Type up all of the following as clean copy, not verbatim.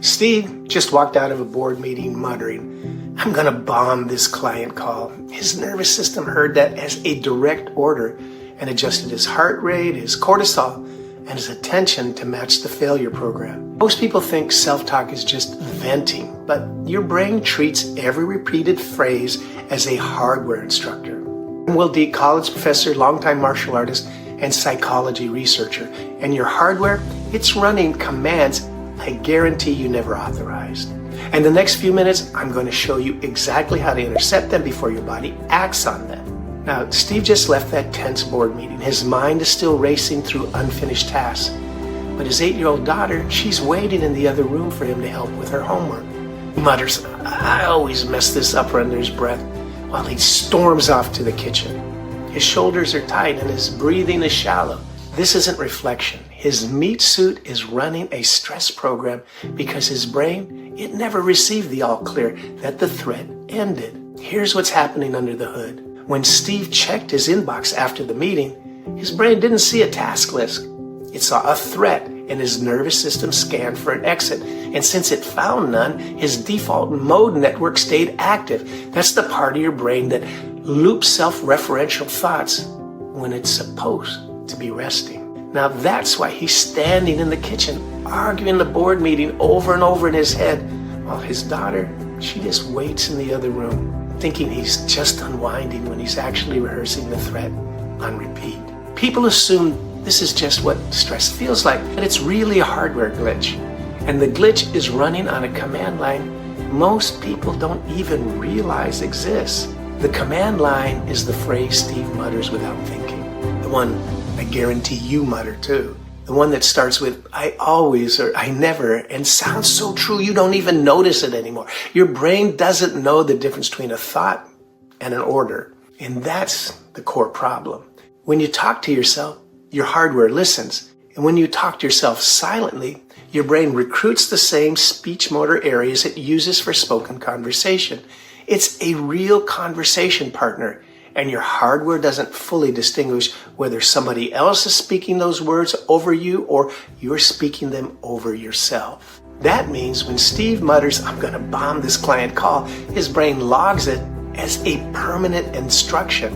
Steve just walked out of a board meeting muttering, "I'm gonna bomb this client call." His nervous system heard that as a direct order and adjusted his heart rate, his cortisol, and his attention to match the failure program. Most people think self-talk is just venting, but your brain treats every repeated phrase as a hardware instructor. Will D, college professor, longtime martial artist, and psychology researcher. And your hardware, it's running commands I guarantee you never authorized. And the next few minutes, I'm going to show you exactly how to intercept them before your body acts on them. Now, Steve just left that tense board meeting. His mind is still racing through unfinished tasks. But his 8-year-old daughter, she's waiting in the other room for him to help with her homework. He mutters, "I always mess this up," under his breath, while he storms off to the kitchen. His shoulders are tight and his breathing is shallow. This isn't reflection. His meat suit is running a stress program because his brain, it never received the all clear that the threat ended. Here's what's happening under the hood. When Steve checked his inbox after the meeting, his brain didn't see a task list. It saw a threat, and his nervous system scanned for an exit. And since it found none, his default mode network stayed active. That's the part of your brain that loops self-referential thoughts when it's supposed to be resting. Now that's why he's standing in the kitchen, arguing the board meeting over and over in his head, while his daughter, she just waits in the other room, thinking he's just unwinding when he's actually rehearsing the threat on repeat. People assume this is just what stress feels like, but it's really a hardware glitch. And the glitch is running on a command line most people don't even realize exists. The command line is the phrase Steve mutters without thinking. The one I guarantee you mutter too. The one that starts with "I always" or "I never" and sounds so true you don't even notice it anymore. Your brain doesn't know the difference between a thought and an order. And that's the core problem. When you talk to yourself, your hardware listens. And when you talk to yourself silently, your brain recruits the same speech motor areas it uses for spoken conversation. It's a real conversation partner, and your hardware doesn't fully distinguish whether somebody else is speaking those words over you or you're speaking them over yourself. That means when Steve mutters, "I'm going to bomb this client call," his brain logs it as a permanent instruction,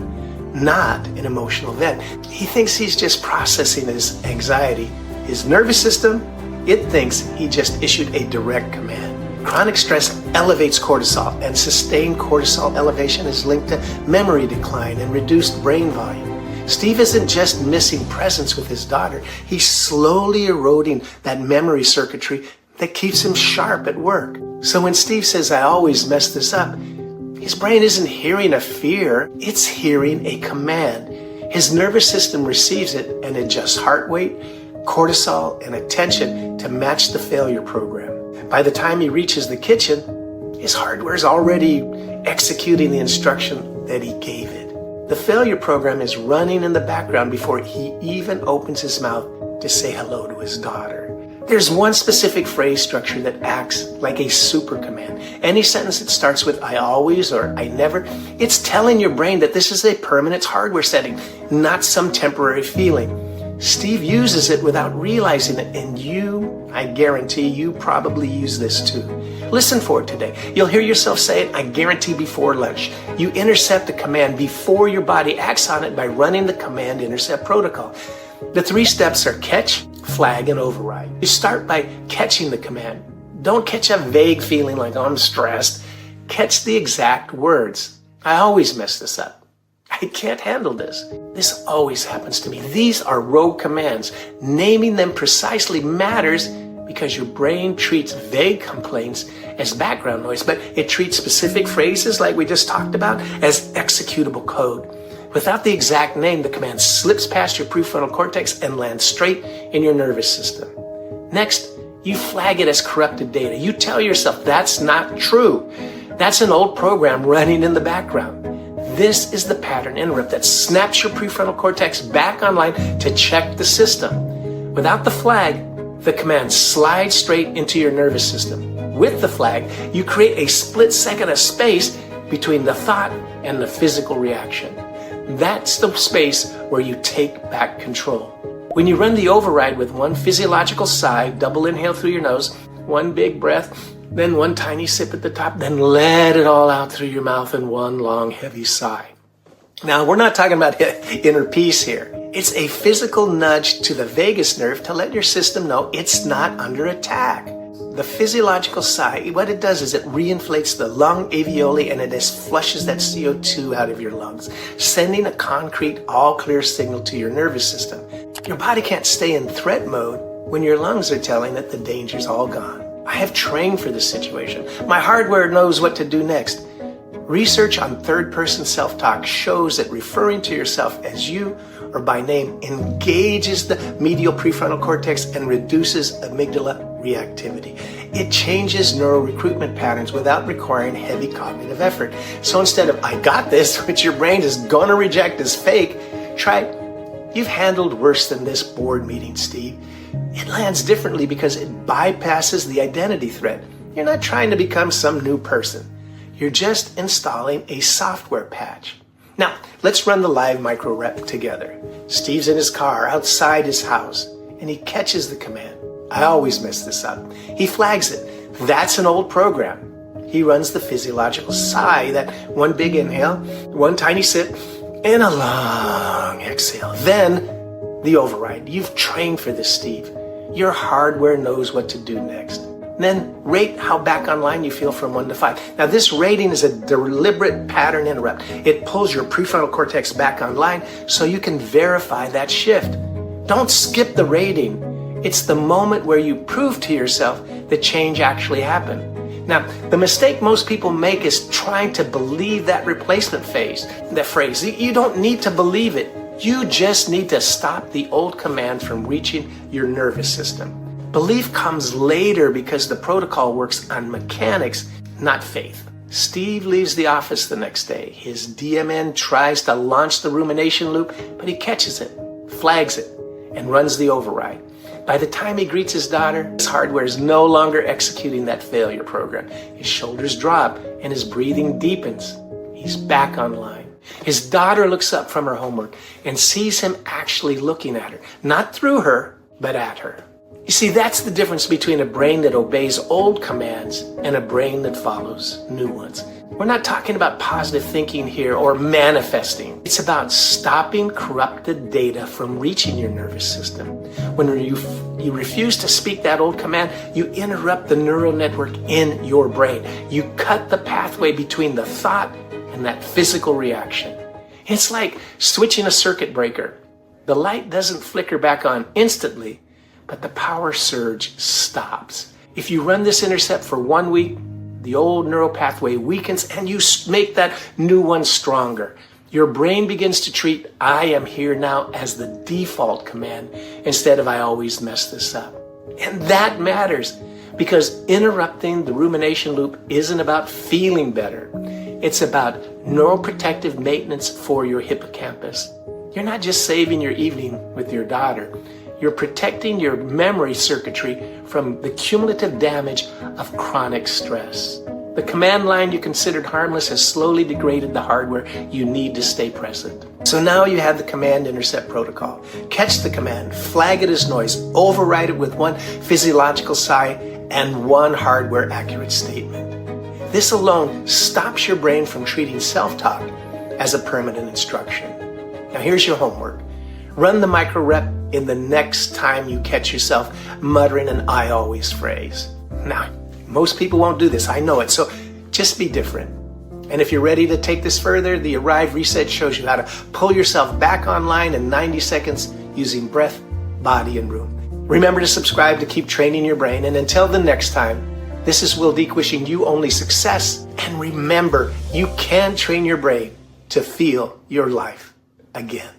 not an emotional event. He thinks he's just processing his anxiety. His nervous system, it thinks he just issued a direct command. Chronic stress elevates cortisol, and sustained cortisol elevation is linked to memory decline and reduced brain volume. Steve isn't just missing presence with his daughter. He's slowly eroding that memory circuitry that keeps him sharp at work. So when Steve says, "I always mess this up," his brain isn't hearing a fear, it's hearing a command. His nervous system receives it and adjusts heart rate, cortisol, and attention to match the failure program. By the time he reaches the kitchen, his hardware is already executing the instruction that he gave it. The failure program is running in the background before he even opens his mouth to say hello to his daughter. There's one specific phrase structure that acts like a super command. Any sentence that starts with "I always" or "I never," it's telling your brain that this is a permanent hardware setting, not some temporary feeling. Steve uses it without realizing it, and you, I guarantee you probably use this too. Listen for it today. You'll hear yourself say it, I guarantee, before lunch. You intercept the command before your body acts on it by running the Command Intercept protocol. The 3 steps are catch, flag, and override. You start by catching the command. Don't catch a vague feeling like, "Oh, I'm stressed." Catch the exact words. "I always mess this up." "I can't handle this." "This always happens to me." These are rogue commands. Naming them precisely matters because your brain treats vague complaints as background noise, but it treats specific phrases like we just talked about as executable code. Without the exact name, the command slips past your prefrontal cortex and lands straight in your nervous system. Next, you flag it as corrupted data. You tell yourself that's not true. That's an old program running in the background. This is the pattern interrupt that snaps your prefrontal cortex back online to check the system. Without the flag, the command slides straight into your nervous system. With the flag, you create a split second of space between the thought and the physical reaction. That's the space where you take back control. When you run the override with one physiological sigh, double inhale through your nose, one big breath, then one tiny sip at the top, then let it all out through your mouth in one long, heavy sigh. Now, we're not talking about inner peace here. It's a physical nudge to the vagus nerve to let your system know it's not under attack. The physiological sigh, what it does is it reinflates the lung alveoli and it just flushes that CO2 out of your lungs, sending a concrete, all-clear signal to your nervous system. Your body can't stay in threat mode when your lungs are telling it the danger's all gone. I have trained for this situation. My hardware knows what to do next. Research on third-person self-talk shows that referring to yourself as you or by name engages the medial prefrontal cortex and reduces amygdala reactivity. It changes neural recruitment patterns without requiring heavy cognitive effort. So instead of, I got this, which your brain is going to reject as fake, try, you've handled worse than this board meeting, Steve. It lands differently because it bypasses the identity threat. You're not trying to become some new person. You're just installing a software patch. Now, let's run the live micro rep together. Steve's in his car outside his house, and he catches the command. I always mess this up. He flags it. That's an old program. He runs the physiological sigh, that one big inhale, one tiny sip, and a long exhale. Then, the override. You've trained for this, Steve. Your hardware knows what to do next. Then rate how back online you feel from 1 to 5. Now, this rating is a deliberate pattern interrupt. It pulls your prefrontal cortex back online so you can verify that shift. Don't skip the rating. It's the moment where you prove to yourself that change actually happened. Now, the mistake most people make is trying to believe that replacement phrase. You don't need to believe it. You just need to stop the old command from reaching your nervous system. Belief comes later because the protocol works on mechanics, not faith. Steve leaves the office the next day. His DMN tries to launch the rumination loop, but he catches it, flags it, and runs the override. By the time he greets his daughter, his hardware is no longer executing that failure program. His shoulders drop and his breathing deepens. He's back online. His daughter looks up from her homework and sees him actually looking at her, not through her, but at her. You see, that's the difference between a brain that obeys old commands and a brain that follows new ones. We're not talking about positive thinking here or manifesting. It's about stopping corrupted data from reaching your nervous system. When you refuse to speak that old command, you interrupt the neural network in your brain. You cut the pathway between the thought and that physical reaction. It's like switching a circuit breaker. The light doesn't flicker back on instantly, but the power surge stops. If you run this intercept for 1 week, the old neural pathway weakens and you make that new one stronger. Your brain begins to treat I am here now as the default command instead of I always mess this up. And that matters because interrupting the rumination loop isn't about feeling better. It's about neuroprotective maintenance for your hippocampus. You're not just saving your evening with your daughter. You're protecting your memory circuitry from the cumulative damage of chronic stress. The command line you considered harmless has slowly degraded the hardware you need to stay present. So now you have the Command Intercept protocol. Catch the command, flag it as noise, override it with one physiological sigh and one hardware accurate statement. This alone stops your brain from treating self-talk as a permanent instruction. Now here's your homework. Run the micro rep in the next time you catch yourself muttering an I always phrase. Now, most people won't do this, I know it, so just be different. And if you're ready to take this further, the Arrive Reset shows you how to pull yourself back online in 90 seconds using breath, body, and room. Remember to subscribe to keep training your brain, and until the next time, this is Will Deek wishing you only success, and remember, you can train your brain to feel your life again.